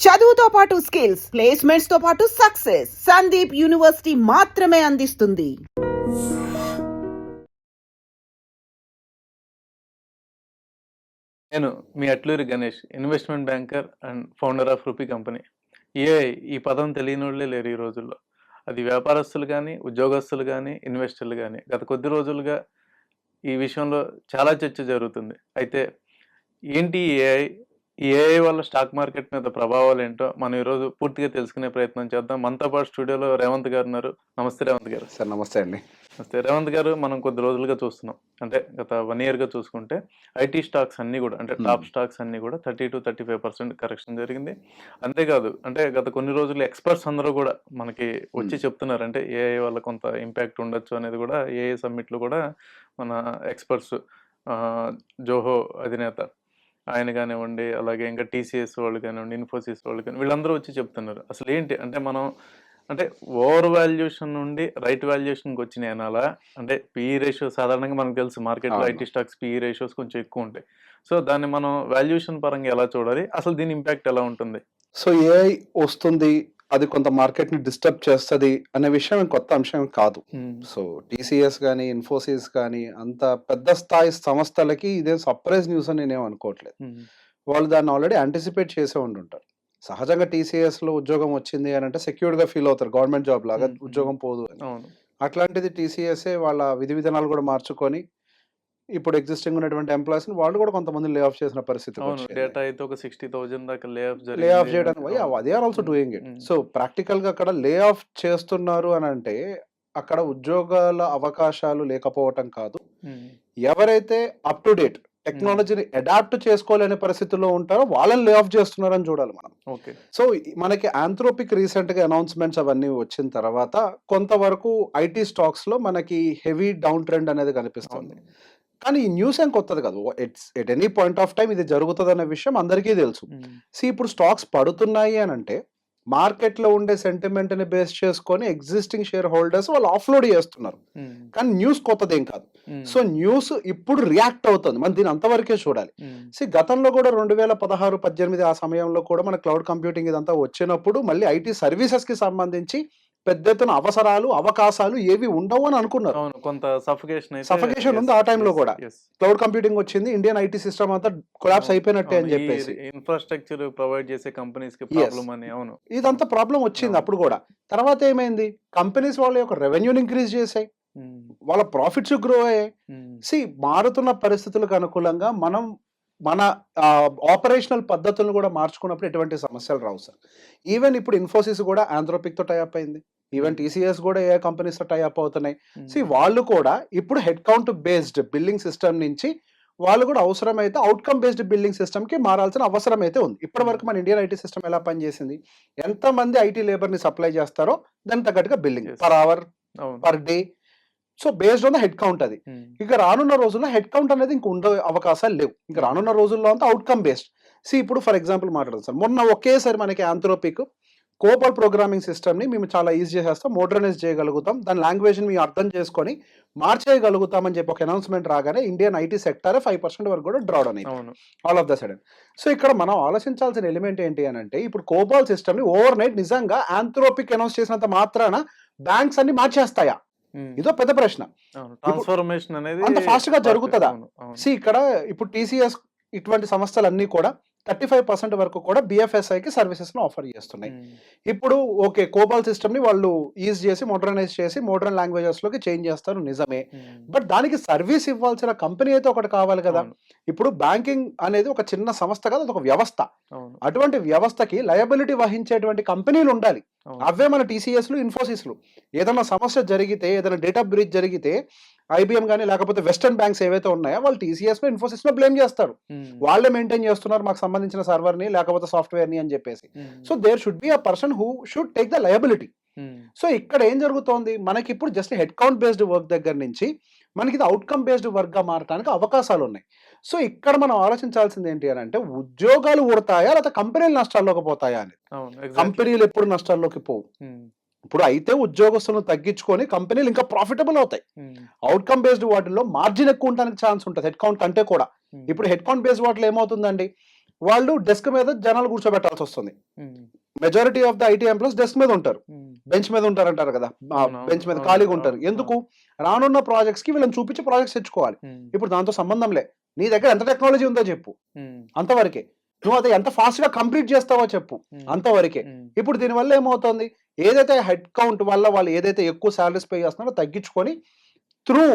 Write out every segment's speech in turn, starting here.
చదువుతో పాటు skills, placements తో పాటు సక్సెస్ సందీప్ యూనివర్సిటీ మాత్రమే అందిస్తుంది. నేను మీ Atluri Ganesh, investment banker and founder of rupee company. AI ఈ పదం తెలియనోళ్ళే లేరు ఈ రోజుల్లో. అది వ్యాపారస్తులు కానీ, ఉద్యోగస్తులు కానీ, ఇన్వెస్టర్లు కానీ. గత కొద్ది రోజులుగా ఈ విషయంలో చాలా చర్చ జరుగుతుంది. అయితే ఏంటి ఏఐ? ఈ ఏఐ వల్ల స్టాక్ మార్కెట్ మీద ప్రభావాలు ఏంటో మనం ఈరోజు పూర్తిగా తెలుసుకునే ప్రయత్నం చేద్దాం. మనతో పాటు స్టూడియోలో రేవంత్ గారు ఉన్నారు. నమస్తే రేవంత్ గారు. సార్ నమస్తే అండి. నమస్తే రేవంత్ గారు. మనం కొద్ది రోజులుగా చూస్తున్నాం, అంటే గత 1 yearగా చూసుకుంటే ఐటీ స్టాక్స్ అన్నీ కూడా, అంటే టాప్ స్టాక్స్ అన్నీ కూడా 30-35% కరెక్షన్ జరిగింది. అంతేకాదు, అంటే గత కొన్ని రోజులు ఎక్స్పర్ట్స్ అందరూ కూడా మనకి వచ్చి చెప్తున్నారు, అంటే ఏఐ వల్ల కొంత ఇంపాక్ట్ ఉండొచ్చు అనేది కూడా. ఏఐ సమ్మిట్లో కూడా మన ఎక్స్పర్ట్స్ జోహో అధినేత ఆయన కానివ్వండి, అలాగే ఇంకా టీసీఎస్ వాళ్ళు కానివ్వండి, ఇన్ఫోసిస్ వాళ్ళు కానీ, వీళ్ళందరూ వచ్చి చెప్తున్నారు. అసలు ఏంటి అంటే, మనం అంటే ఓవర్ వాల్యుయేషన్ నుండి రైట్ వాల్యుయేషన్కి వచ్చినాయి అనాలా? అంటే పిఈ రేషియో సాధారణంగా మనకు తెలుసు, మార్కెట్లో ఐటీ స్టాక్స్ పిఈ రేషియోస్ కొంచెం ఎక్కువ ఉంటాయి. సో దాన్ని మనం వాల్యుయేషన్ పరంగా ఎలా చూడాలి? అసలు దీని ఇంపాక్ట్ ఎలా ఉంటుంది? సో ఏఐ వస్తుంది, అది కొంత మార్కెట్ని డిస్టర్బ్ చేస్తుంది అనే విషయం కొత్త అంశం కాదు. సో టీసీఎస్ కానీ, ఇన్ఫోసిస్ కానీ, అంత పెద్ద స్థాయి సంస్థలకి ఇదే సర్ప్రైజ్ న్యూస్ అని నేనేం అనుకోవట్లేదు. వాళ్ళు దాన్ని ఆల్రెడీ యాంటిసిపేట్ చేసే ఉండుంటారు. సహజంగా టీసీఎస్లో ఉద్యోగం వచ్చింది అని అంటే సెక్యూర్డ్గా ఫీల్ అవుతారు, గవర్నమెంట్ జాబ్ లాగా ఉద్యోగం పోదు అని. అట్లాంటిది టీసీఎస్ఏ వాళ్ళ విధి విధానాలు కూడా మార్చుకొని ఇప్పుడు ఎగ్జిస్టింగ్ ఉన్నటువంటి ఎంప్లాయీస్ వాళ్ళు కూడా కొంతమంది లే ఆఫ్ చేసిన పరిస్థితి. డేటా అయితే ఒక 60,000 దాకా లే ఆఫ్ చేయడానికి they are also doing it. So practical గా అక్కడ లే ఆఫ్ చేస్తున్నారు అని అంటే అక్కడ ఉద్యోగాల అవకాశాలు లేకపోవటం కాదు, ఎవరైతే అప్ టు డేట్ టెక్నాలజీని అడాప్ట్ చేసుకోలేని పరిస్థితుల్లో ఉంటారో వాళ్ళని లే ఆఫ్ చేస్తున్నారని చూడాలి మనం. సో మనకి ఆంథ్రోపిక్ రీసెంట్ గా అనౌన్స్మెంట్స్ అవన్నీ వచ్చిన తర్వాత కొంతవరకు ఐటీ స్టాక్స్ లో మనకి హెవీ డౌన్ ట్రెండ్ అనేది కనిపిస్తుంది. కానీ ఈ న్యూస్ ఏం కొత్తది కాదు. It's at any point of time ఇది జరుగుతుంది అనే విషయం అందరికీ తెలుసు. ఇప్పుడు స్టాక్స్ పడుతున్నాయి అని అంటే మార్కెట్లో ఉండే సెంటిమెంట్ ని బేస్ చేసుకొని ఎగ్జిస్టింగ్ షేర్ హోల్డర్స్ వాళ్ళు ఆఫ్లోడ్ చేస్తున్నారు. కానీ న్యూస్ కొత్తదేం కాదు. సో న్యూస్ ఇప్పుడు రియాక్ట్ అవుతుంది, మనం దీని అంతవరకే చూడాలి. గతంలో కూడా 2016-18 ఆ సమయంలో కూడా మన క్లౌడ్ కంప్యూటింగ్ ఇదంతా వచ్చినప్పుడు మళ్ళీ ఐటీ సర్వీసెస్ కి సంబంధించి పెద్ద ఎత్తున అవసరాలు అవకాశాలు ఏవి ఉండవు అని అనుకున్నారు. కొంత సఫకేషన్ ఉంది ఆ టైంలో కూడా. క్లౌడ్ కంప్యూటింగ్ వచ్చింది, ఇండియన్ ఐటీ సిస్టమ్ అంతా కొలాప్స్ అయిపోయినట్టే అని చెప్పేసి ఇన్ఫ్రాస్ట్రక్చర్ ప్రొవైడ్ చేసే కంపెనీస్ కి ప్రాబ్లం అని. అవును, ఇదంతా ప్రాబ్లం వచ్చింది అప్పుడు కూడా. తర్వాత ఏమైంది, కంపెనీస్ వాళ్ళ యొక్క రెవెన్యూని ఇంక్రీజ్ చేసాయి, వాళ్ళ ప్రాఫిట్స్ గ్రో అయ్యాయి. మారుతున్న పరిస్థితులకు అనుకూలంగా మనం మన ఆపరేషనల్ పద్ధతులను కూడా మార్చుకున్నప్పుడు ఎటువంటి సమస్యలు రావు సార్. ఈవెన్ ఇప్పుడు ఇన్ఫోసిస్ కూడా ఆంథ్రోపిక్ తో టైఅప్ అయింది, ఈవెన్ టీసీఎస్ కూడా ఏ కంపెనీస్ తో టైఅప్ అవుతున్నాయి. వాళ్ళు కూడా ఇప్పుడు head count based billing system నుంచి వాళ్ళు కూడా అవసరమైతే అవుట్కమ్ బేస్డ్ బిల్డింగ్ సిస్టమ్ కి మారాల్సిన అవసరం అయితే ఉంది. ఇప్పటి వరకు మన ఇండియన్ ఐటీ సిస్టమ్ ఎలా పనిచేసింది, ఎంతమంది ఐటీ లేబర్ ని సప్లై చేస్తారో దానికి తగ్గట్టుగా billing per hour, per day. So based on the head count అది. ఇక రానున్న రోజుల్లో హెడ్ కౌంట్ అనేది ఇంక ఉండే అవకాశాలు లేవు. ఇంకా రానున్న రోజుల్లో అంతా అవుట్కమ్ బేస్డ్. ఇప్పుడు ఫర్ ఎగ్జాంపుల్ మాట్లాడదాం సార్, మొన్న ఒకేసారి మనకి ఆంథ్రోపిక్ కోపాల్ ప్రోగ్రామింగ్ సిస్టమ్ ని మేము చాలా ఈజీ చేసేస్తాం, మోడర్నైజ్ చేయగలుగుతాం, దాని లాంగ్వేజ్ ని మేము అర్థం చేసుకొని మార్చేయగలుగుతామని చెప్పి ఒక అనౌన్స్మెంట్ రాగానే ఇండియన్ ఐటీ సెక్టర్ 5% వరకు కూడా డ్రా డౌన్ అయింది all of the sudden. So ఇక్కడ మనం ఆలోచించాల్సిన ఎలిమెంట్ ఏంటి అని అంటే, ఇప్పుడు కోపాల్ సిస్టమ్ ని ఓవర్ నైట్ నిజంగా ఆంథ్రోపిక్ అనౌన్స్ చేసినంత మాత్రాన బ్యాంక్స్ అన్ని మార్చేస్తాయా? ఇదో పెద్ద ప్రశ్న. ట్రాన్స్ఫర్మేషన్ అనేది అంత ఫాస్ట్ గా జరుగుతుందా? ఇక్కడ ఇప్పుడు టీసీఎస్ ఇటువంటి సంస్థలన్నీ కూడా 35% వరకు కూడా బిఎఫ్ఎస్ఐకి సర్వీసెస్ ను ఆఫర్ చేస్తున్నాయి. ఇప్పుడు ఓకే, కోపాల్ సిస్టమ్ ని వాళ్ళు ఈజ్ చేసి మోడర్నైజ్ చేసి మోడర్న్ లాంగ్వేజెస్ లోకి చేంజ్ చేస్తారు నిజమే, బట్ దానికి సర్వీస్ ఇవ్వాల్సిన కంపెనీ అయితే ఒకటి కావాలి కదా. ఇప్పుడు బ్యాంకింగ్ అనేది ఒక చిన్న సంస్థ కాదు, అది ఒక వ్యవస్థ. అటువంటి వ్యవస్థకి లయబిలిటీ వహించేటువంటి కంపెనీలు ఉండాలి. అవే మన టీసీఎస్ లు, ఇన్ఫోసిస్ లు. ఏదైనా సమస్య జరిగితే, ఏదైనా డేటా బ్రీచ్ జరిగితే ఐబిఎం కానీ లేకపోతే వెస్టర్న్ బ్యాంక్స్ ఏవైతే ఉన్నాయో వాళ్ళు టీసీఎస్ లో, ఇన్ఫోసిస్ లో బ్లేమ్ చేస్తారు. వాళ్ళే మెయింటైన్ చేస్తున్నారు మాకు సంబంధించిన సర్వర్ ని లేకపోతే సాఫ్ట్వేర్ ని అని చెప్పేసి. So there should be a person who should take the liability. So ఇక్కడ ఏం జరుగుతోంది, మనకి ఇప్పుడు just head count based work దగ్గర నుంచి మనకి ఇది అవుట్కమ్ బేస్డ్ వర్క్ గా మారడానికి అవకాశాలు ఉన్నాయి. సో ఇక్కడ మనం ఆలోచించాల్సింది ఏంటి అని అంటే, ఉద్యోగాలు ఊడతాయా లేకపోతే కంపెనీలు నష్టాల్లోకి పోతాయా అని. కంపెనీలు ఎప్పుడు నష్టాల్లోకి పోవు. ఇప్పుడు అయితే ఉద్యోగస్తులను తగ్గించుకొని కంపెనీలు ఇంకా ప్రాఫిటబుల్ అవుతాయి. అవుట్కమ్ బేస్డ్ వాటిల్లో మార్జిన్ ఎక్కువ ఉండడానికి ఛాన్స్ ఉంటుంది హెడ్ కౌంట్ కంటే కూడా. ఇప్పుడు హెడ్ కౌంట్ బేస్డ్ వాటిలో ఏమవుతుందండి, వాళ్ళు డెస్క్ మీద జనాలు కూర్చోబెట్టాల్సి వస్తుంది. Majority of the IT employees desk మీద ఉంటారు, బెంచ్ మీద ఉంటారంటారు కదా, బెంచ్ మీద ఖాళీగా ఉంటారు. ఎందుకు? రానున్న ప్రాజెక్ట్స్ కి వీళ్ళని చూపించి ప్రాజెక్ట్స్ తెచ్చుకోవాలి. ఇప్పుడు దాంతో సంబంధం లే, నీ దగ్గర ఎంత టెక్నాలజీ ఉందో చెప్పు, అంతవరకే. నువ్వు అది ఎంత ఫాస్ట్ గా కంప్లీట్ చేస్తావో చెప్పు, అంతవరకే. ఇప్పుడు దీనివల్ల ఏమవుతుంది, ఏదైతే హెడ్ కౌంట్ వల్ల వాళ్ళు ఏదైతే ఎక్కువ సాలరీస్ పే చేస్తున్నారో తగ్గించుకొని త్రూ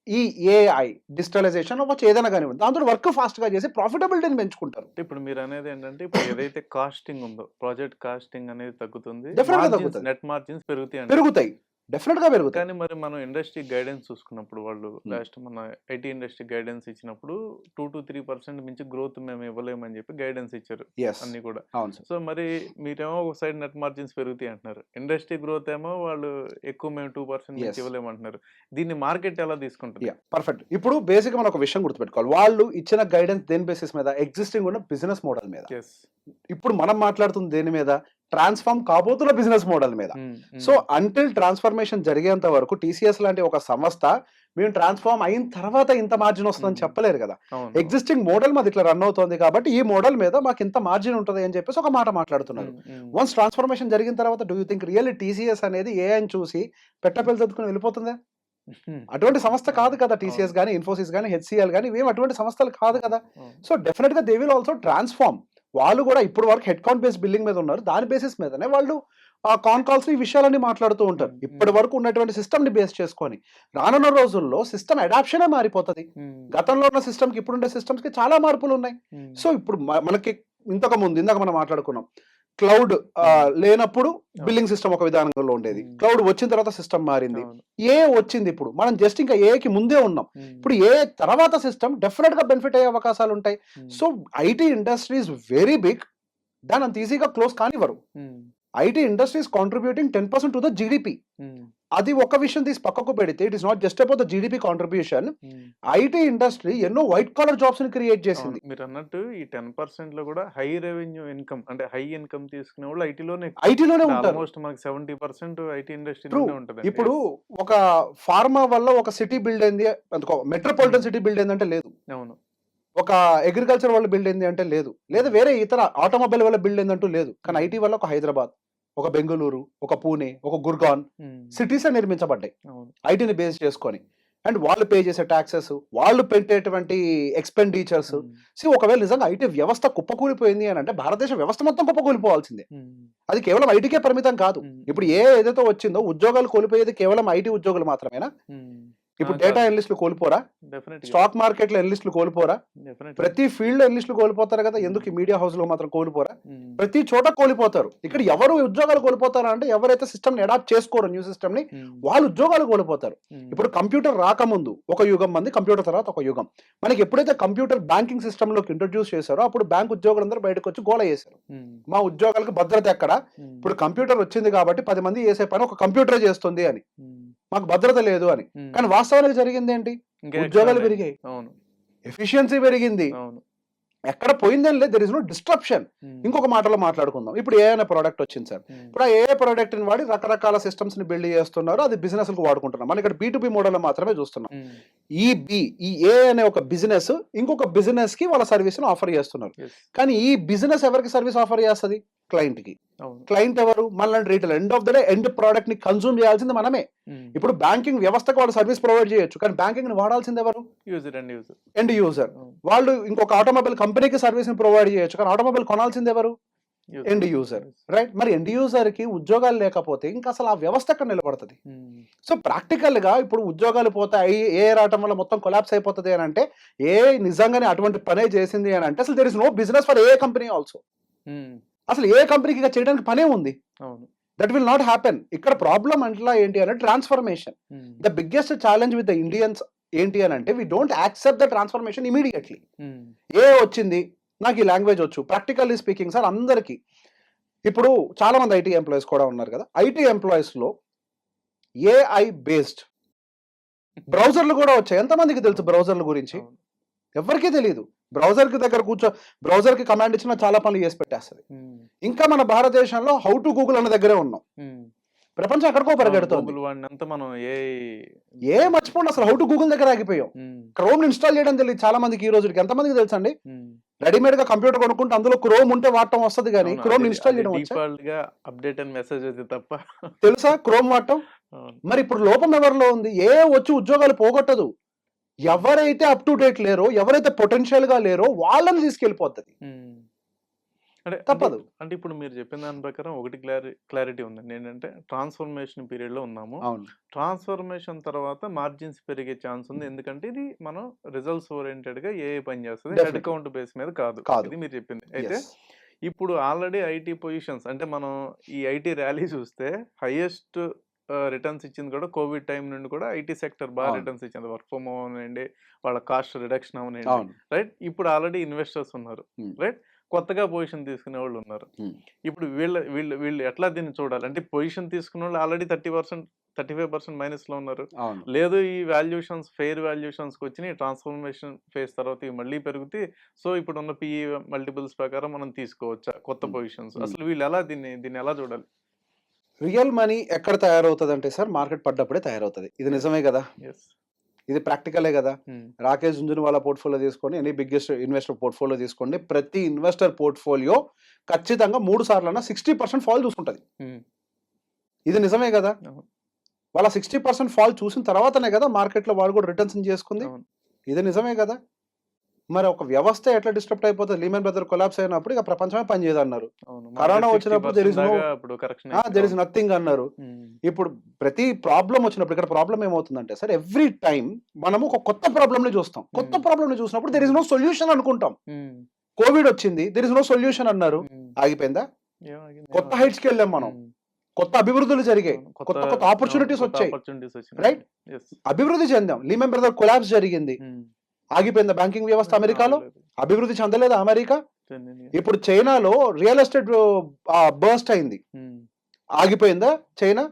ఈ ఏఐ డిజిటలైజేషన్ అవ్వచ్చు, ఏదైనా కానివ్వండి, దాంతో వర్క్ ఫాస్ట్ గా చేసి ప్రాఫిటబిలిటీని పెంచుకుంటారు. ఇప్పుడు మీరు అనేది ఏంటంటే ఇప్పుడు ఏదైతే కాస్టింగ్ ఉందో ప్రాజెక్ట్ కాస్టింగ్ అనేది తగ్గుతుంది, Definitely తగ్గుతుంది. నెట్ మార్జిన్స్ పెరుగుతాయి. పెరుగుతాయి, డెఫినెట్ గా పెరుగుతాయి. కానీ మరి మనం ఇండస్ట్రీ గైడెన్స్ చూసుకున్నప్పుడు వాళ్ళు లాస్ట్ మన ఐటీ ఇండస్ట్రీ గైడెన్స్ ఇచ్చినప్పుడు 2 to 3% మించి గ్రోత్ మేము ఇవ్వలేమని చెప్పి గైడెన్స్ ఇచ్చారు Yes. అన్ని కూడా. అవును సార్. సో మరి మీరేమో ఒక సైడ్ నెట్ మార్జిన్స్ పెరుగుతాయి అంటున్నారు, ఇండస్ట్రీ గ్రోత్ ఏమో వాళ్ళు ఎక్కువ మేము 2% Yes. మించి ఇవ్వలేము అంటున్నారు. దీన్ని మార్కెట్ ఎలా తీసుకుంటుంది? పర్ఫెక్ట్. ఇప్పుడు బేసిక్ మనం ఒక విషయం గుర్తుపెట్టుకోవాలి, వాళ్ళు ఇచ్చిన గైడెన్స్ దేని బేసిస్ మీద? ఎగ్జిస్టింగ్ ఉన్న బిజినెస్ మోడల్ మీద. Yes. ఇప్పుడు మనం మాట్లాడుతుంది దేని మీద? ట్రాన్స్ఫార్మ్ కాబోతున్న బిజినెస్ మోడల్ మీద. సో అంటిల్ ట్రాన్స్ఫర్మేషన్ జరిగేంత వరకు టీసీఎస్ లాంటి ఒక సంస్థ మేము ట్రాన్స్ఫార్మ్ అయిన తర్వాత ఇంత మార్జిన్ వస్తుందని చెప్పలేరు కదా. ఎగ్జిస్టింగ్ మోడల్ మాది ఇట్లా రన్ అవుతుంది కాబట్టి ఈ మోడల్ మీద మాకు ఇంత మార్జిన్ ఉంటుంది అని చెప్పేసి ఒక మాట మాట్లాడుతున్నారు. వన్స్ ట్రాన్స్ఫర్మేషన్ జరిగిన తర్వాత do you think really TCS అనేది ఏఐని చూసి పెట్టపెళ్ళి చదువుకుని వెళ్ళిపోతుందా? అటువంటి సంస్థ కాదు కదా టీసీఎస్ కానీ, ఇన్ఫోసిస్ కానీ, హెచ్సిఎల్ కానీ, ఇవేం అటువంటి సంస్థలు కాదు కదా. సో డెఫినెట్ గా దే విల్ ఆల్సో ట్రాన్స్ఫార్మ్. వాళ్ళు కూడా ఇప్పుడు వరకు హెడ్ కౌంట్ బేస్ బిల్డింగ్ మీద ఉన్నారు, దాని బేసిస్ మీదనే వాళ్ళు ఆ కాన్ కాల్స్ ఈ విషయాలన్నీ మాట్లాడుతూ ఉంటారు. ఇప్పటి వరకు ఉన్నటువంటి సిస్టమ్ ని బేస్ చేసుకొని రానున్న రోజుల్లో సిస్టమ్ అడాప్షనే మారిపోతుంది. గతంలో ఉన్న సిస్టమ్ కి ఇప్పుడుండే సిస్టమ్స్ కి చాలా మార్పులు ఉన్నాయి. సో ఇప్పుడు మనకి ఇందాక మనం మాట్లాడుకున్నాం, క్లౌడ్ లేనప్పుడు బిల్లింగ్ సిస్టమ్ ఒక విధానంలో ఉండేది, క్లౌడ్ వచ్చిన తర్వాత సిస్టమ్ మారింది, ఏ వచ్చింది. ఇప్పుడు మనం జస్ట్ ఇంకా ఏకి ముందే ఉన్నాం, ఇప్పుడు ఏ తర్వాత సిస్టమ్ డెఫినెట్ గా బెనిఫిట్ అయ్యే అవకాశాలు ఉంటాయి. So IT industry is very big, దాని అంత ఈజీగా క్లోజ్ కానివ్వరు. IT industries contributing 10% to the GDP. అది ఒక విషయం తీసి పక్కకు పెడితే it is not just about the GDP contribution. IT industry ఎన్నో వైట్ కాలర్ జాబ్స్ ని క్రియేట్ చేసింది. మీరు అన్నట్టు ఈ 10% లో కూడా హై రెవెన్యూ ఇన్కమ్, అంటే హై ఇన్కమ్ తీసుకునే వాళ్ళు ఐటీలోనే ఉంటారు. ఆల్మోస్ట్ మనకి 70% ఐటీ ఇండస్ట్రీలోనే ఉంటుంది. ఇప్పుడు ఒక ఫార్మా వల్ల ఒక సిటీ బిల్డ్ అయింది, మెట్రోపాలిటన్ సిటీ బిల్డ్ అయింది అంటే లేదు. అవును. ఒక అగ్రికల్చర్ వల్ల బిల్డ్ అయింది అంటే లేదు, లేదా వేరే ఇతర ఆటోమొబైల్ వల్ల బిల్డ్ అయింది అంటూ లేదు. కానీ ఐటీ వల్ల ఒక హైదరాబాద్, ఒక బెంగళూరు, ఒక పూణే, ఒక గుర్గాన్ సిటీస్ నిర్మించబడ్డాయి ఐటీని బేస్ చేసుకొని. అండ్ వాళ్ళు పే చేసే ట్యాక్సెస్, వాళ్ళు పెట్టేటువంటి ఎక్స్పెండిచర్స్. ఒకవేళ నిజంగా ఐటీ వ్యవస్థ కుప్పకూలిపోయింది అని అంటే భారతదేశ వ్యవస్థ మొత్తం కుప్పకూలిపోవాల్సిందే. అది కేవలం ఐటీకే పరిమితం కాదు. ఇప్పుడు ఏదైతే వచ్చిందో ఉద్యోగాలు కోల్పోయేది కేవలం ఐటీ ఉద్యోగులు మాత్రమేనా? ఇప్పుడు డేటా ఎనలిస్టులు కోల్పోరా? స్టాక్ మార్కెట్ లో ఎనలిస్టులు కోల్పోరా? ప్రతి ఫీల్డ్ లో ఎనలిస్టులు కోల్పోతారు కదా. ఎందుకు మీడియా హౌస్ లో మాత్రం కోల్పోరా? ప్రతి చోట కోల్పోతారు. ఇక్కడ ఎవరు ఉద్యోగాలు కోల్పోతారా అంటే ఎవరైతే సిస్టమ్ ని అడాప్ట్ చేసుకోరు, న్యూ సిస్టమ్ ని, వాళ్ళు ఉద్యోగాలు కోల్పోతారు. ఇప్పుడు కంప్యూటర్ రాకముందు ఒక యుగం మంది, కంప్యూటర్ తర్వాత ఒక యుగం. మనకి ఎప్పుడైతే కంప్యూటర్ బ్యాంకింగ్ సిస్టమ్ లోకి ఇంట్రొడ్యూస్ చేశారో అప్పుడు బ్యాంక్ ఉద్యోగులందరూ బయటకు వచ్చి గోల చేశారు, మా ఉద్యోగాలకు భద్రత ఎక్కడ? ఇప్పుడు కంప్యూటర్ వచ్చింది కాబట్టి 10 మంది చేసే పని ఒక కంప్యూటరే చేస్తుంది అని, మాకు భద్రత లేదు అని. కానీ వాస్తవానికి జరిగింది ఏంటి? ఉద్యోగాలు పెరిగాయి, ఎఫిషియన్సీ పెరిగింది, ఎక్కడ పోయిందని లేదు, దెర్ ఇస్ నో డిస్ట్రప్షన్. ఇంకొక మాటలో మాట్లాడుకుందాం, ఇప్పుడు ఏ అనే ప్రోడక్ట్ వచ్చింది సార్, ఇప్పుడు ఆ ఏ ప్రోడక్ట్ ని వాడి రకరకాల సిస్టమ్స్ ని బిల్డ్ చేస్తున్నారు, అది బిజినెస్ లకు వాడుకుంటున్నాం. మనం ఇక్కడ B2B మోడల్ మాత్రమే చూస్తున్నాం. ఈ ఏ అనే ఒక బిజినెస్ ఇంకొక బిజినెస్ కి వాళ్ళ సర్వీస్ ని ఆఫర్ చేస్తున్నారు. కానీ ఈ బిజినెస్ ఎవరికి సర్వీస్ ఆఫర్ చేస్తుంది? క్లయింట్ కి. క్లయింట్ ఎవరు? మనలాంటి retail. End of the day end product ని కన్సూమ్ చేయాల్సింది మనమే. ఇప్పుడు బ్యాంకింగ్ వ్యవస్థకు వాళ్ళు సర్వీస్ ప్రొవైడ్ చేయొచ్చు, కానీ బ్యాంకింగ్ ని వాడాల్సింది ఎవరు? End user. వాళ్ళు ఇంకొక ఆటోమొబైల్ కంపెనీకి సర్వీస్ ని ప్రొవైడ్ చేయొచ్చు, కానీ ఆటోమొబైల్ కొనాల్సింది ఎవరు? End user. రైట్. మరి ఎండ్ యూజర్ కి ఉద్యోగాలు లేకపోతే ఇంకా అసలు ఆ వ్యవస్థ ఎక్కడ నిలబడుతుంది? సో ప్రాక్టికల్ గా ఇప్పుడు ఉద్యోగాలు పోతాయి, ఏ రావటం వల్ల మొత్తం కొలాప్స్ అయిపోతుంది అని అంటే, ఏ నిజంగానే అటువంటి పనే చేసింది అని అంటే అసలు there is no business for ఏ కంపెనీ ఆల్సో. అసలు ఏ కంపెనీకి చేయడానికి పనే ఉంది? That will not happen. ఇక్కడ ప్రాబ్లం అంట్లా ఏంటి అంటే transformation. The biggest challenge with the Indians ఏంటి అని అంటే, we don't accept the transformation immediately. ఏ వచ్చింది, నాకు ఈ లాంగ్వేజ్ వచ్చు, ప్రాక్టికల్లీ స్పీకింగ్ సార్ అందరికి. ఇప్పుడు చాలా మంది ఐటీ ఎంప్లాయీస్ కూడా ఉన్నారు కదా, ఐటీ ఎంప్లాయీస్ లో ఏఐ బేస్డ్ బ్రౌజర్లు కూడా వచ్చాయి. ఎంతమందికి తెలుసు బ్రౌజర్ల గురించి? ఎవరికీ తెలియదు. బ్రౌజర్ కి దగ్గర బ్రౌజర్ కి కమాండ్ ఇచ్చినా చాలా పనులు చేసి పెట్టేస్తుంది. ఇంకా మన భారతదేశంలో హౌ టు గూగుల్ అన్న దగ్గరే ఉన్నాం. ప్రపంచం ఎక్కడికో పరిగెడుతుంది. ఏ మర్చిపోండి, అసలు హౌ టు గూగుల్ దగ్గర ఆగిపోయాం. క్రోమ్ ఇన్స్టాల్ చేయడం తెలియదు చాలా మందికి ఈ రోజుకి. ఎంతమందికి తెలుసండి? రెడీమేడ్ గా కంప్యూటర్ కొనుక్కుంటే అందులో క్రోమ్ ఉంటే వాడటం వస్తుంది కానీ క్రోమ్ ఇన్స్టాల్ చేయడం వచ్చా? డిఫాల్ట్ గా అప్డేట్ అండ్ మెసేజ్ అయితే తప్ప. తెలుసా క్రోమ్ వాడటం? అవును. మరి ఇప్పుడు లోపం ఎవరిలో ఉంది? వచ్చి ఉద్యోగాలు పోగొట్టదు. ఎవరైతే అప్ టు డేట్ లేరో, ఎవరైతే పొటెన్షియల్ గా లేరో వాళ్ళని తీసుకెళ్లిపోతుంది. అంటే తప్పదు. అంటే ఇప్పుడు మీరు చెప్పిన దాని ప్రకారం ఒకటి క్లారిటీ ఉందండి. ఏంటంటే ట్రాన్స్ఫర్మేషన్ పీరియడ్ లో ఉన్నాము. అవును. ట్రాన్స్ఫర్మేషన్ తర్వాత మార్జిన్స్ పెరిగే ఛాన్స్ ఉంది. ఎందుకంటే ఇది మనం రిజల్ట్స్ ఓరియంటెడ్ గా ఏ పని చేస్తుంది, హెడ్ Definitely. కౌంట్ బేస్ మీద కాదు. కాదు. ఇది మీరు చెప్పింది. అయితే Yes. ఇప్పుడు ఆల్రెడీ ఐటీ పొజిషన్స్ అంటే మనం ఈ ఐటీ ర్యాలీ చూస్తే హైయెస్ట్ రిటర్న్స్ ఇచ్చింది కూడా కోవిడ్ టైం నుండి కూడా ఐటీ సెక్టర్ బాగా అవును. రిటర్న్స్ ఇచ్చింది. వర్క్ ఫ్రమ్ హోమ్ అవనండి, వాళ్ళ కాస్ట్ రిడక్షన్ అవనండి, అవును. రైట్. ఇప్పుడు ఆల్రెడీ ఇన్వెస్టర్స్ ఉన్నారు, Hmm. రైట్. కొత్తగా పొజిషన్ తీసుకునే వాళ్ళు ఉన్నారు. Hmm. ఇప్పుడు వీళ్ళు ఎట్లా దీన్ని చూడాలి? అంటే పొజిషన్ తీసుకున్న వాళ్ళు ఆల్రెడీ 35% మైనస్ లో ఉన్నారు. అవును. లేదు ఈ వాల్యుయేషన్స్ ఫెయిర్ వాల్యుయేషన్స్కి వచ్చినాయి, ట్రాన్స్ఫర్మేషన్ ఫేజ్ తర్వాత ఇవి మళ్ళీ పెరుగుతాయి. సో ఇప్పుడు ఉన్న పిఈ మల్టిపుల్స్ ప్రకారం మనం తీసుకోవచ్చా కొత్త పొజిషన్స్? అసలు వీళ్ళు ఎలా దీన్ని ఎలా చూడాలి? రియల్ మనీ ఎక్కడ తయారవుతుంది అంటే సార్, మార్కెట్ పడ్డప్పుడే తయారవుతుంది. ఇది నిజమే కదా, ఎస్. ఇది ప్రాక్టికలే కదా. రాకేష్ జుంజునవాలా పోర్ట్ఫోలియో తీసుకోండి, ఎనీ బిగ్గెస్ట్ ఇన్వెస్టర్ పోర్ట్ఫోలియో తీసుకోండి, ప్రతి ఇన్వెస్టర్ పోర్ట్ఫోలియో ఖచ్చితంగా 3 సార్లన్నా 60% ఫాల్ చూసుకుంటది. ఇది నిజమే కదా. అవును. వాళ్ళ 60% ఫాల్ చూసిన తర్వాతనే కదా మార్కెట్లో వాడు కూడా రిటర్న్స్ చేసుకుంది. అవును. ఇది నిజమే కదా. మరి ఒక వ్యవస్థ ఎట్లా డిస్టర్బ్ అయిపోతుంది? లీమన్ బ్రదర్ కొలాప్స్ అయినప్పుడు ఇక ప్రపంచమే పనిచేయదన్నారు. అవును. కరోనా వచ్చినప్పుడు there is no- ఇప్పుడు కరెక్షన్ దెర్ ఇస్ నథింగ్ అన్నారు. ఇప్పుడు ప్రతి ప్రాబ్లం వచ్చినప్పుడు ఇక్కడ ప్రాబ్లం ఏమవుతుందంటే సార్, ఎవ్రీ టైం మనము ఒక కొత్త ప్రాబ్లమ్ ని చూస్తాం. కొత్త ప్రాబ్లమ్ ని చూసినప్పుడు దెర్ ఇస్ నో సొల్యూషన్ అనుకుంటాం. కోవిడ్ వచ్చింది, దెర్ ఇస్ నో సొల్యూషన్ అన్నారు, ఆగిపోయిందా? కొత్త హైట్స్ కి వెళ్ళాం మనం, కొత్త అభివృద్ధులు జరిగాయి, కొత్త కొత్త ఆపర్చునిటీస్ వచ్చాయి, రైట్. అభివృద్ధి చెందాం. లీమన్ బ్రదర్ కొలాప్స్ జరిగింది, ఆగిపోయిందా బ్యాంకింగ్ వ్యవస్థ అమెరికాలో? అభివృద్ధి చెందలేదా అమెరికా? ఇప్పుడు చైనాలో రియల్ ఎస్టేట్ బర్స్ట్ అయింది, ఆగిపోయిందా చైనా?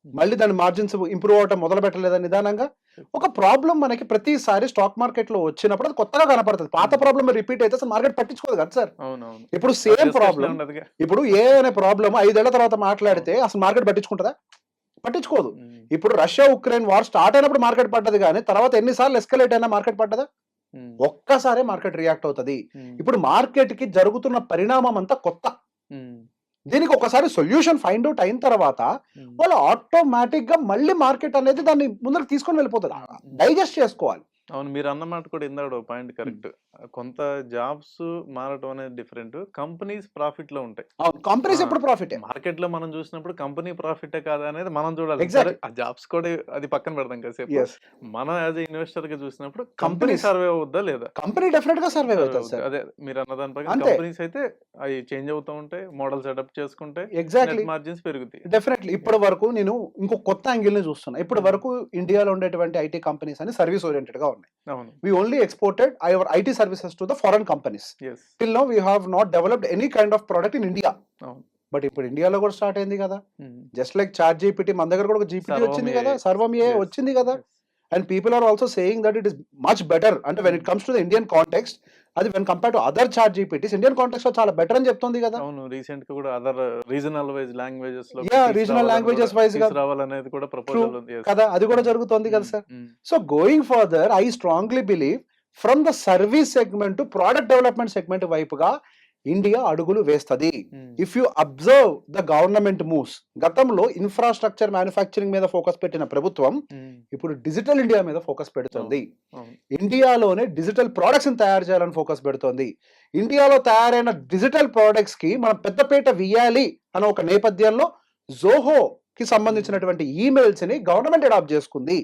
మళ్ళీ దాని మార్జిన్స్ ఇంప్రూవ్ అవటం మొదలు పెట్టలేదా నిదానంగా? ఒక ప్రాబ్లం మనకి ప్రతిసారి స్టాక్ మార్కెట్ లో వచ్చినప్పుడు అది కొత్తగా కనపడుతుంది. పాత ప్రాబ్లం రిపీట్ అయితే అసలు మార్కెట్ పట్టించుకోదు కదా సార్. ఇప్పుడు సేమ్ ప్రాబ్లం, ఇప్పుడు అనే ప్రాబ్లం 5 ఏళ్ల తర్వాత మాట్లాడితే అసలు మార్కెట్ పట్టించుకుంటుందా? పట్టించుకోదు. ఇప్పుడు రష్యా ఉక్రెయిన్ వార్ స్టార్ట్ అయినప్పుడు మార్కెట్ పడ్డది, కానీ తర్వాత ఎన్నిసార్లు ఎస్కలేట్ అయినా మార్కెట్ పడ్డదా? ఒక్కసారే మార్కెట్ రియాక్ట్ అవుతుంది. ఇప్పుడు మార్కెట్ కి జరుగుతున్న పరిణామం అంతా కొత్త. దీనికి ఒకసారి సొల్యూషన్ ఫైండ్ అవుట్ అయిన తర్వాత వాళ్ళు ఆటోమేటిక్ గా మళ్ళీ మార్కెట్ అనేది దాన్ని ముందరకు తీసుకొని వెళ్ళిపోతుంది. డైజెస్ట్ చేసుకోవాలి. అవును, మీరు అన్నమాట కూడా ఇందాక పాయింట్ కరెక్ట్. కొంత జాబ్స్ మారటం అనేది డిఫరెంట్, కంపెనీస్ ప్రాఫిట్ లో ఉంటాయి. కంపెనీస్ ఎప్పుడు ప్రాఫిట్ మార్కెట్ లో మనం చూసినప్పుడు కంపెనీ ప్రాఫిట్ కాదా అనేది మనం చూడాలి. Exactly. ఆ జాబ్స్ కూడా అది పక్కన పెడతాం కాసేపు. Yes. మనం యాజ్ ఇన్వెస్టర్ గా చూసినప్పుడు కంపెనీ సర్వే అవుద్దా లేదా? కంపెనీ డెఫినెట్ గా సర్వే అవుతుంది సార్. అదే మీరు అన్న దాని ప్రకారం అంతే. కంపెనీస్ అయితే అవి చేంజ్ అవుతూ ఉంటాయి, మోడల్స్ అడాప్ట్ చేసుకుంటే ఎగ్జాక్ట్లీ మార్జిన్స్ పెరుగుతాయి. డెఫినెట్లీ. ఇప్పటి వరకు నేను ఇంకో కొత్త యాంగిల్ ని చూస్తున్నా. ఇప్పటి వరకు ఇండియాలో ఉండేటువంటి ఐటీ కంపెనీస్ అని సర్వీస్ ఓరియంటెడ్ గా ఉన్నాయి. అవును. We only exported our IT services to the foreign companies. Yes. Till now we have not developed any kind of product in India. అవును. బట్ ఇప్పుడు ఇండియాలో కూడా స్టార్ట్ అయింది కదా. Hmm. Just like ChatGPT, మన దగ్గర కూడా ఒక జీపీటీ Sarvam వచ్చింది AI. కదా, సర్వం ఏ Yes. వచ్చింది కదా. Yes. And people are also saying that it is much better. అంటే when it comes to the Indian context, అది when compare to other chat GPTs Indian context లో చాలా బెటర్ అని చెప్తుంది కదా. అవును, రీసెంట్ గా కూడా అదర్ రీజనల్ వైజ్ లాంగ్వేజెస్ లో రీజనల్ లాంగ్వేజెస్ వైజ్ గా రావాలనేది కూడా ప్రపోజల్ ఉంది. Yes. కదా, అది కూడా జరుగుతుంది కదా sir. So going further, I strongly believe from the service segment to product development segment వైపుగా ఇండియా అడుగులు వేస్తుంది. If you observe the government moves, గతంలో ఇన్ఫ్రాస్ట్రక్చర్ మ్యానుఫ్యాక్చరింగ్ మీద ఫోకస్ పెట్టిన ప్రభుత్వం ఇప్పుడు డిజిటల్ ఇండియా మీద ఫోకస్ పెడుతుంది. ఇండియాలోనే డిజిటల్ ప్రొడక్ట్స్ తయారు చేయాలని ఫోకస్ పెడుతుంది. ఇండియాలో తయారైన డిజిటల్ ప్రొడక్ట్స్ కి మనం పెద్దపీట వేయాలి అనే ఒక నేపథ్యంలో జోహో కి సంబంధించినటువంటి ఈమెయిల్స్ ని గవర్నమెంట్ అడాప్ట్ చేసుకుంది.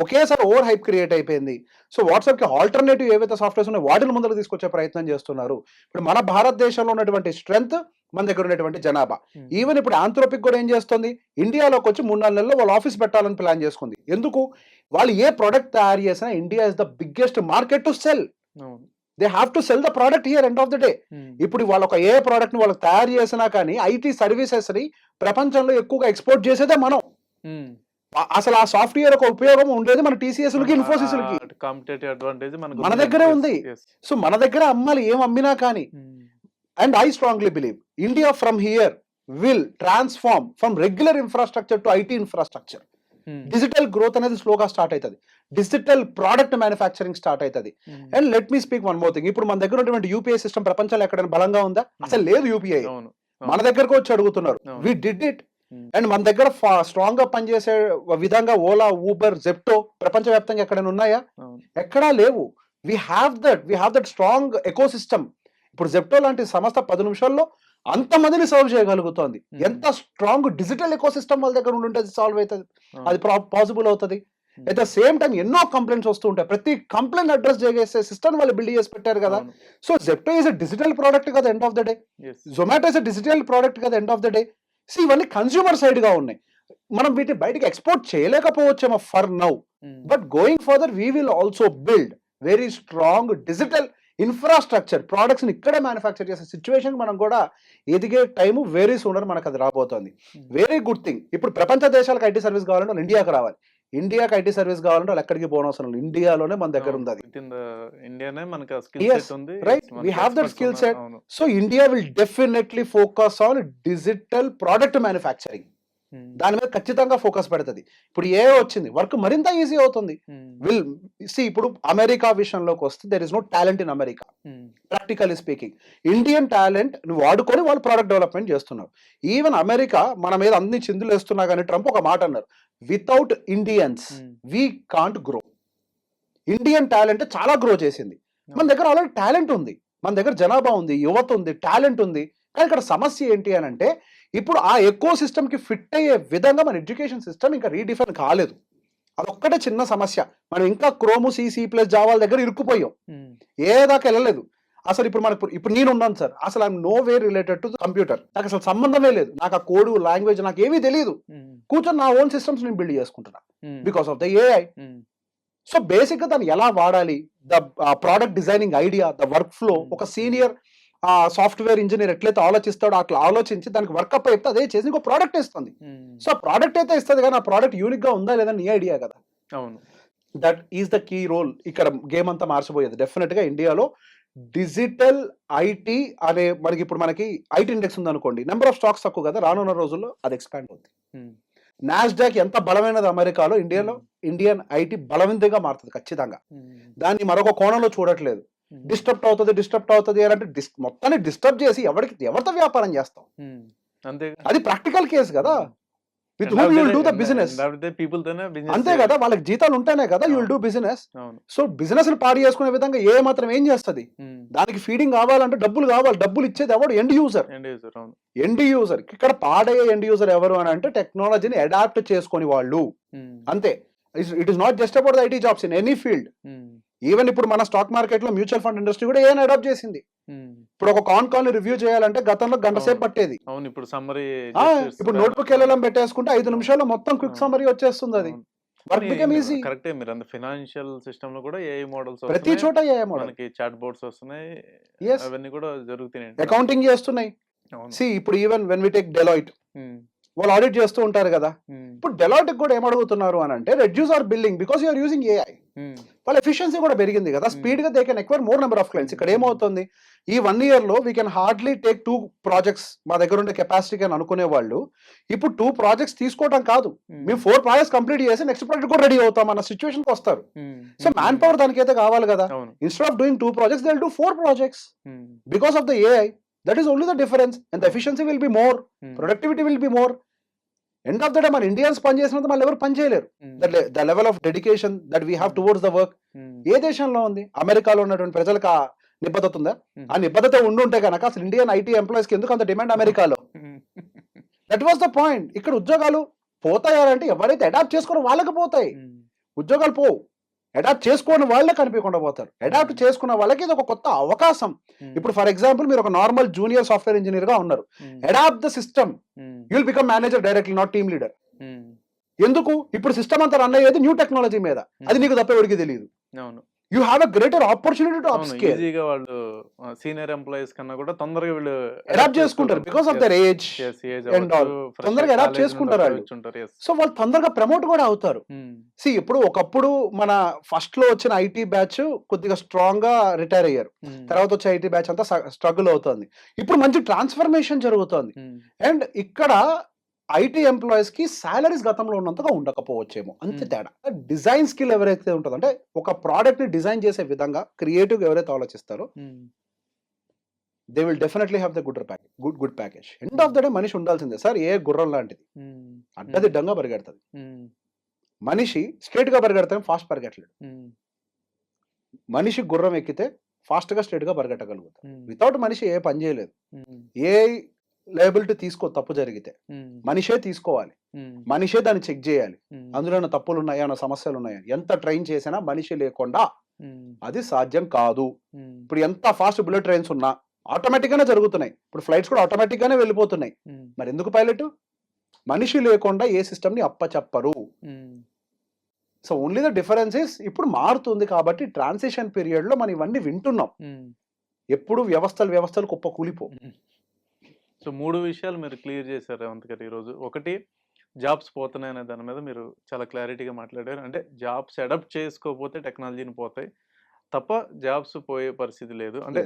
ఒకేసారి ఓవర్ హైప్ క్రియేట్ అయిపోయింది. సో వాట్సాప్ కి ఆల్టర్నేటివ్ ఏవైతే సాఫ్ట్వేర్స్ ఉన్నాయో వాటిని ముందుకు తీసుకొచ్చే ప్రయత్నం చేస్తున్నారు. ఇప్పుడు మన భారతదేశంలో ఉన్నటువంటి స్ట్రెంగ్త్, మన దగ్గర ఉన్నటువంటి జనాభా, ఈవెన్ ఇప్పుడు ఆంథ్రోపిక్ కూడా ఏం చేస్తుంది, ఇండియాలోకి వచ్చి 3-4 నెలల్లో వాళ్ళు ఆఫీస్ పెట్టాలని ప్లాన్ చేసుకుంది. ఎందుకు? వాళ్ళు ఏ ప్రొడక్ట్ తయారు చేసినా India is the biggest market to cell. They have to cell the product here end of the day. ఇప్పుడు వాళ్ళ ఒక ఏ ప్రోడక్ట్ ని వాళ్ళకి తయారు చేసినా కానీ ఐటీ సర్వీసెస్ ని ప్రపంచంలో ఎక్కువగా ఎక్స్పోర్ట్ చేసేదే మనం. అసలు ఆ సాఫ్ట్వేర్ ఒక ఉపయోగం ఉండేది మన టీసీఎస్ లకి, ఇన్ఫోసిస్ లకి. కాంపిటేటివ్ అడ్వాంటేజ్ మన దగ్గరే ఉంది. సో మన దగ్గర అమ్మాలి, ఏం అమ్మినా కానీ. And I strongly believe India from here will transform from regular infrastructure to IT infrastructure. Digital growth అనేది స్లోగా స్టార్ట్ అవుతుంది, డిజిటల్ ప్రోడక్ట్ మ్యానుఫ్యాక్చరింగ్ స్టార్ట్ అవుతుంది. And let me speak one more thing, ఇప్పుడు మన దగ్గర ఉన్నటువంటి యూపీఐ సిస్టమ్ ప్రపంచంలో ఎక్కడైనా బలంగా ఉందా? అసలు లేదు. యూపీఐ మన దగ్గరకు వచ్చి అడుగుతున్నారు, వి డిడ్ ఇట్. అండ్ మన దగ్గర స్ట్రాంగ్ గా పనిచేసే విధంగా ఓలా, ఊబర్, జెప్టో ప్రపంచవ్యాప్తంగా ఎక్కడైనా ఉన్నాయా? ఎక్కడా లేవు. We have that strong eco system. ఇప్పుడు జెప్టో లాంటి సంస్థ 10 నిమిషాల్లో అంతమందిని సర్వ్ చేయగలుగుతోంది. ఎంత స్ట్రాంగ్ డిజిటల్ ఎకో సిస్టమ్ వాళ్ళ దగ్గర ఉంటే సాల్వ్ అవుతుంది, అది పాసిబుల్ అవుతుంది. అట్ ద సేమ్ టైం ఎన్నో కంప్లైంట్స్ వస్తూ ఉంటాయి, ప్రతి కంప్లైంట్ అడ్రస్ చేసే సిస్టమ్ వాళ్ళు బిల్డ్ చేసి పెట్టారు కదా. So Zepto is a digital product కదా end of the day, Zomato is a digital product కదా end of the day. So ఇవన్నీ కన్స్యూమర్ సైడ్ గా ఉన్నాయి. మనం వీటిని బయటకి ఎక్స్పోర్ట్ చేయలేకపోవచ్చేమో for now, but going further we will also build very strong digital infrastructure, products ని ఇక్కడే మ్యానుఫ్యాక్చర్ చేసే సిచ్యువేషన్ మనం కూడా ఎదిగే టైము వెరీ సూనర్ మనకు అది రాబోతోంది. Very good thing. ఇప్పుడు ప్రపంచ దేశాలకు ఐటీ సర్వీస్ కావాలంటే వాళ్ళు ఇండియాకి రావాలి, ఇండియాకి ఐటీ సర్వీస్ కావాలంటే వాళ్ళు ఎక్కడికి పోనవసరం లేదు, ఇండియాలోనే మన దగ్గర ఉంది. అది right, we have that skill set. So India will definitely focus on digital product manufacturing. దాని మీద ఖచ్చితంగా ఫోకస్ పెడుతుంది. ఇప్పుడు ఏ వచ్చింది, వర్క్ మరింత ఈజీ అవుతుంది. విల్ సి, ఇప్పుడు అమెరికా విషయంలోకి వస్తే there is no talent in America. Practically speaking, Indian talent వాడుకొని వాళ్ళు ప్రోడక్ట్ డెవలప్మెంట్ చేస్తున్నారు. ఈవెన్ అమెరికా మన మీద అన్ని చిందులు వేస్తున్నా కానీ ట్రంప్ ఒక మాట అన్నారు, without Indians we can't grow. Indian talent చాలా గ్రో చేసింది. మన దగ్గర ఆల్రెడీ టాలెంట్ ఉంది, మన దగ్గర జనాభా ఉంది, యువత ఉంది, టాలెంట్ ఉంది. కానీ ఇక్కడ సమస్య ఏంటి అని అంటే, ఇప్పుడు ఆ ఎకో సిస్టమ్ కి ఫిట్ అయ్యే విధంగా మన ఎడ్యుకేషన్ సిస్టమ్ ఇంకా రీడిఫైన్ కాలేదు. అదొక్కటే చిన్న సమస్య. మనం ఇంకా క్రోము, సి ప్లస్ జావాల దగ్గర ఇరుక్కుపోయాం, ఏదాకా వెళ్ళలేదు. అసలు ఇప్పుడు నేను ఉన్నాను సార్, అసలు I'm no way related to computer, నాకు అసలు సంబంధమే లేదు. నాకు ఆ కోడ్, లాంగ్వేజ్ నాకు ఏమీ తెలియదు. కూర్చొని నా ఓన్ సిస్టమ్స్ నేను బిల్డ్ చేసుకుంటున్నా because of the AI. So basic గా దాన్ని ఎలా వాడాలి, the product designing idea, the work flow, ఒక సీనియర్ సాఫ్ట్వేర్ ఇంజనీర్ ఎట్లయితే ఆలోచిస్తాడో అట్లా ఆలోచించి దానికి వర్కప్ అయితే అదే చేసి ఇంకో ప్రోడక్ట్ ఇస్తుంది. సో ప్రోడక్ట్ అయితే ఇస్తుంది, కానీ ఆ ప్రోడక్ట్ యూనిక్ గా ఉందా లేదా నీ ఐడియా కదా. That is the key role. ఇక్కడ గేమ్ అంతా మార్చిపోయేది డెఫినెట్ గా. ఇండియాలో డిజిటల్ ఐటీ అనే మనకి ఐటీ ఇండెక్స్ ఉంది అనుకోండి, నెంబర్ ఆఫ్ స్టాక్స్ తక్కువ కదా, రానున్న రోజుల్లో అది ఎక్స్పాండ్ అవుతుంది. నాస్డాక్ ఎంత బలమైనది అమెరికాలో, ఇండియాలో ఇండియన్ ఐటీ బలవంతంగా మారుతుంది ఖచ్చితంగా. దాన్ని మరొక కోణంలో చూడట్లేదు. డిస్టర్బ్ అవుతుంది అని అంటే మొత్తాన్ని డిస్టర్బ్ చేసి ఎవరితో వ్యాపారం చేస్తాం, అది ప్రాక్టికల్ కేసు కదా. With whom you will do the business, అంతే కదా. వాళ్ళకి జీతాలు ఉంటేనే కదా you will do business. So business పాడు చేసుకునే విధంగా ఏ మాత్రం ఏం చేస్తుంది, దానికి ఫీడింగ్ కావాలంటే డబ్బులు కావాలి. డబ్బులు ఇచ్చేది ఎవడు? End user. End user. ఇక్కడ పాడయ్యే ఎండ్ యూజర్ ఎవరు అని అంటే టెక్నాలజీని అడాప్ట్ చేసుకుని వాళ్ళు, అంతే. It is not just about the IT jobs in any field. Even ఇప్పుడు మన స్టాక్ మార్కెట్ లో మ్యూచువల్ ఫండ్ ఇండస్ట్రీ కూడా ఏం అడాప్ట్ చేసింది. ఇప్పుడు ఒక కాల్ ని రివ్యూ చేయాలంటే గతంలో గంట సేపు పట్టేది, ఇప్పుడు నోట్బుక్ వెళ్ళడం పెట్టేసుకుంటే 5 నిమిషాల్లో మొత్తం క్విక్ సమ్మరీ వచ్చేస్తుంది. అది వర్క్ బికమ్ ఈజీ. కరెక్టే. మీరు అంత ఫైనాన్షియల్ సిస్టమ్ లో కూడా ఏఐ మోడల్స్ ప్రతి చోట ఏఐ మోడల్, మనకి చాట్ బోర్డ్స్ వస్తున్నాయి, అవన్నీ కూడా జరుగుతున్నాయి. అకౌంటింగ్ చేస్తున్నాయి. సి ఇప్పుడు even when we take Deloitte, వాళ్ళు ఆడిట్ చేస్తూ ఉంటారు కదా. ఇప్పుడు డెలాయిట్ కూడా ఏం అడుగుతున్నారు అని అంటే reduce our billing because you're using AI. వాళ్ళ ఎఫిషియన్సీ కూడా పెరిగింది కదా, స్పీడ్ గా they can acquire more number of clients. ఇక్కడ ఏమవుతుంది, ఈ 1 year లో we can hardly take 2 projects మా దగ్గర ఉండే కెపాసిటీ అని అనుకునే వాళ్ళు ఇప్పుడు 2 projects తీసుకోవడం కాదు, మేము 4 projects కంప్లీట్ చేసి నెక్స్ట్ ప్రాజెక్ట్ కూడా రెడీ అవుతాం అన్న సిచ్యువేషన్ కి వస్తారు. సో మ్యాన్ పవర్ దానికి అయితే కావాలి కదా. Instead of doing 2 projects they will do 4 projects because of the AI. That is only the difference and the efficiency will be more, productivity will be more. End of the day మన Indians పని చేసినంత మళ్ళీ ఎవరు పని చేయలేరు. The level of dedication that we have towards the work ఏ దేశంలో ఉంది? అమెరికాలో ఉన్నటువంటి ప్రజలకు ఆ నిబద్ధత ఉందా? ఆ నిబద్ధత ఉండుంటే కనుక అసలు ఇండియన్ ఐటీ ఎంప్లాయీస్ కి ఎందుకు అంత డిమాండ్ అమెరికాలో? That was the point. ఇక్కడ ఉద్యోగాలు పోతాయంటే ఎవరైతే అడాప్ట్ చేసుకోరో వాళ్ళకి పోతాయి ఉద్యోగాలు. పోవు, అడాప్ట్ చేసుకోని వాళ్ళే కనిపించకుండా పోతారు. అడాప్ట్ చేసుకున్న వాళ్ళకి ఇది ఒక కొత్త అవకాశం. ఇప్పుడు ఫర్ ఎగ్జాంపుల్ మీరు ఒక నార్మల్ జూనియర్ సాఫ్ట్వేర్ ఇంజనీర్ గా ఉన్నారు, adapt the system, you will become manager directly, not team leader. ఎందుకు? ఇప్పుడు సిస్టమ్ అంతా రన్ అయ్యేది న్యూ టెక్నాలజీ మీద, అది నీకు తప్ప ఎవరికి తెలియదు. You have a greater opportunity to upscale. ఈజీగా వాళ్ళు సీనియర్ ఎంప్లాయీస్ కన్నా కూడా తొందరగా వీళ్ళు అడాప్ట్ చేసుకుంటారు because of their age and all. తొందరగా అడాప్ట్ చేసుకుంటారు వాళ్ళు. సో వాళ్ళు తొందరగా ప్రమోట్ కూడా అవుతారు. సి ఇప్పుడు ఒకప్పుడు మన ఫస్ట్ లో వచ్చిన ఐటీ బ్యాచ్ కొద్దిగా స్ట్రాంగ్ గా రిటైర్ అయ్యారు, తర్వాత వచ్చే ఐటీ బ్యాచ్ అంతా స్ట్రగుల్ అవుతుంది. ఇప్పుడు మంచి ట్రాన్స్ఫర్మేషన్ జరుగుతుంది. అండ్ ఇక్కడ ఐటీ ఎంప్లాయీస్ కి సాలరీస్ గతంలో ఉన్నంతగా ఉండకపోవచ్చేమో అంతే తేడా. డిజైన్ స్కిల్ ఎవరైతే ఉంటుందో అంటే ఒక ప్రోడక్ట్ ని డిజైన్ చేసే విధంగా క్రియేటివ్ ఎవరైతే ఆలోచిస్తారో they will definitely have the good package. End of the day మనిషి ఉండాల్సిందే సార్. ఏ గుర్రం లాంటిది అడ్డదిడ్డంగా పరిగెడుతుంది. మనిషి స్ట్రైట్ గా పరిగెడతాం, ఫాస్ట్ పరిగెట్టలేడు. మనిషి గుర్రం ఎక్కితే ఫాస్ట్ గా స్ట్రైట్ గా పరిగెట్టగలుగుతాం. వితౌట్ మనిషి ఏ పని చేయలేదు. ఏ లయబిలిటీ తీసుకో, తప్పు జరిగితే మనిషే తీసుకోవాలి, మనిషే దాన్ని చెక్ చేయాలి, అందులో ఏమైనా తప్పులు ఉన్నాయా, ఏమైనా సమస్యలు ఉన్నాయా. ఎంత ట్రైన్ చేసినా మనిషి లేకుండా అది సాధ్యం కాదు. ఇప్పుడు ఎంత ఫాస్ట్ బుల్లెట్ ట్రైన్స్ ఉన్నా ఆటోమేటిక్ గానే జరుగుతున్నాయి. ఇప్పుడు ఫ్లైట్స్ కూడా ఆటోమేటిక్ గానే వెళ్ళిపోతున్నాయి. మరి ఎందుకు పైలట్? మనిషి లేకుండా ఏ సిస్టమ్ ని అప్పచెప్పరు. So only the difference is ఇప్పుడు మారుతుంది కాబట్టి ట్రాన్సిషన్ పీరియడ్ లో మనం ఇవన్నీ వింటున్నాం. ఎప్పుడు వ్యవస్థలు కుప్ప కూలిపో. సో 3 విషయాలు మీరు క్లియర్ చేశారు రేవంత్ గారు ఈరోజు. ఒకటి, జాబ్స్ పోతున్నాయి అనే దాని మీద మీరు చాలా క్లారిటీగా మాట్లాడారు. అంటే జాబ్స్ అడాప్ట్ చేసుకోకపోతే టెక్నాలజీని పోతాయి తప్ప జాబ్స్ పోయే పరిస్థితి లేదు. అంటే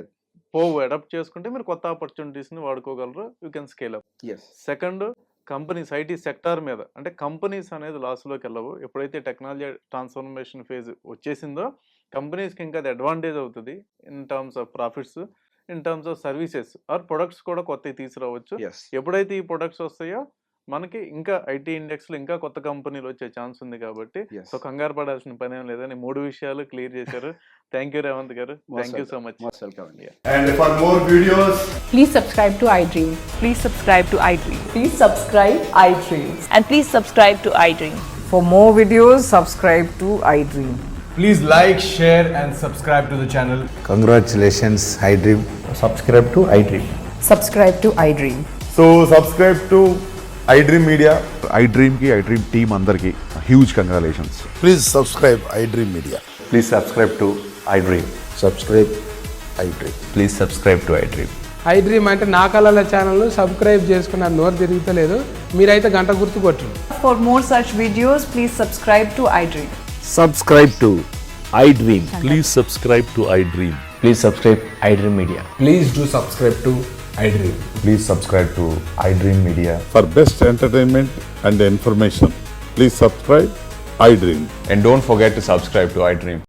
అడాప్ట్ చేసుకుంటే మీరు కొత్త ఆపర్చునిటీస్ని వాడుకోగలరు, you can scale up. Second, companies IT sector మీద అంటే కంపెనీస్ అనేది లాస్లోకి వెళ్ళవు. ఎప్పుడైతే టెక్నాలజీ ట్రాన్స్ఫర్మేషన్ ఫేజ్ వచ్చేసిందో కంపెనీస్కి ఇంకా అది అడ్వాంటేజ్ అవుతుంది in terms of profits, in terms of services or products కూడా కొత్తవి తీసుకురావచ్చు. ఎప్పుడైతే ఈ ప్రొడక్ట్స్ వస్తాయో మనకి ఇంకా ఐటీ ఇండెక్స్లో ఇంకా కొత్త కంపెనీలు వచ్చే ఛాన్స్ ఉంది కాబట్టి సో కంగారు పడాల్సిన పని ఏం లేదని 3 విషయాలు క్లియర్ చేశారు. థ్యాంక్ యూ రేవంత్ గారు. Thank you so much. And for more videos, Please subscribe to iDream. Please subscribe to iDream. Please subscribe iDream. And please subscribe to iDream. For more videos, subscribe to iDream. please like, share and subscribe to the channel. Congratulations, iDream. Subscribe to iDream. Subscribe to iDream. So subscribe to iDream Media. iDream ki iDream team అందరికి huge congratulations. Please subscribe iDream Media. Please subscribe to iDream. Subscribe iDream. Please subscribe to iDream. iDream అంటే నా కళల ఛానల్ను subscribe చేసుకున్న నోరు తిరుగుతలేదు. మీరైతే గంట గుర్తు కొట్టండి. For more such videos, please subscribe to iDream. Subscribe to iDream. Please subscribe to iDream. Please subscribe iDream Media. Please do subscribe to iDream. Please subscribe to iDream Media. For best entertainment and information, please subscribe iDream. And don't forget to subscribe to iDream.